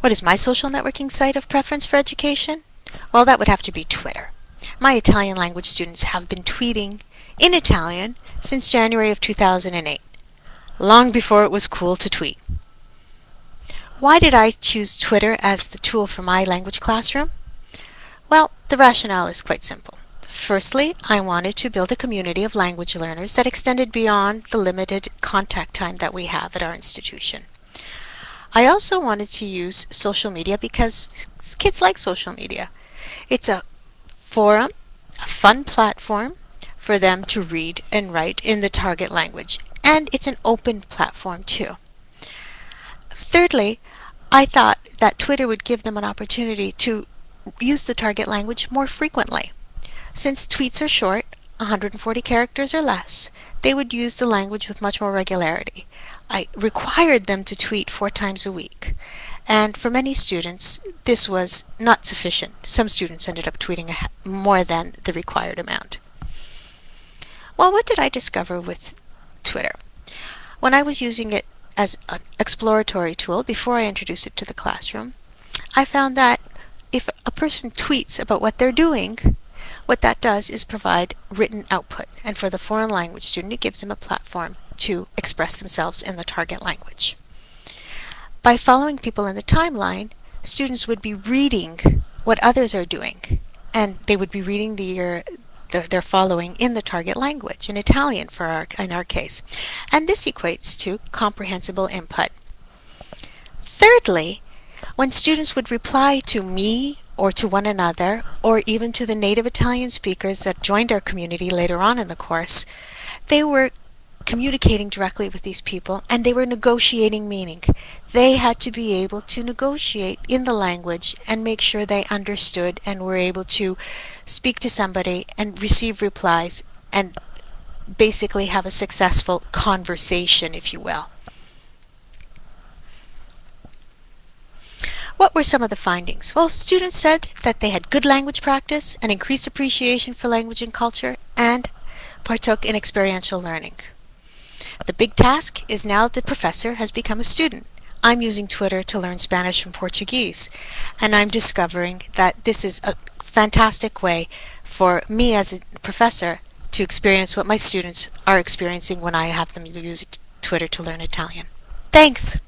What is my social networking site of preference for education? Well, that would have to be Twitter. My Italian language students have been tweeting in Italian since January of 2008, long before it was cool to tweet. Why did I choose Twitter as the tool for my language classroom? Well, the rationale is quite simple. Firstly, I wanted to build a community of language learners that extended beyond the limited contact time that we have at our institution. I also wanted to use social media because kids like social media. It's a forum, a fun platform for them to read and write in the target language, and it's an open platform too. Thirdly, I thought that Twitter would give them an opportunity to use the target language more frequently. Since tweets are short, 140 characters or less, they would use the language with much more regularity. I required them to tweet 4 times a week, and for many students this was not sufficient. Some students ended up tweeting more than the required amount. Well, what did I discover with Twitter? When I was using it as an exploratory tool before I introduced it to the classroom, I found that if a person tweets about what they're doing, what that does is provide written output, and for the foreign language student it gives them a platform to express themselves in the target language. By following people in the timeline, students would be reading what others are doing, and they would be reading their following in the target language, in Italian in our case, and this equates to comprehensible input. Thirdly, when students would reply to me or to one another, or even to the native Italian speakers that joined our community later on in the course, they were communicating directly with these people, and they were negotiating meaning. They had to be able to negotiate in the language and make sure they understood and were able to speak to somebody and receive replies and basically have a successful conversation, if you will. What were some of the findings? Well, students said that they had good language practice, an increased appreciation for language and culture, and partook in experiential learning. The big task is now the professor has become a student. I'm using Twitter to learn Spanish and Portuguese, and I'm discovering that this is a fantastic way for me as a professor to experience what my students are experiencing when I have them use Twitter to learn Italian. Thanks!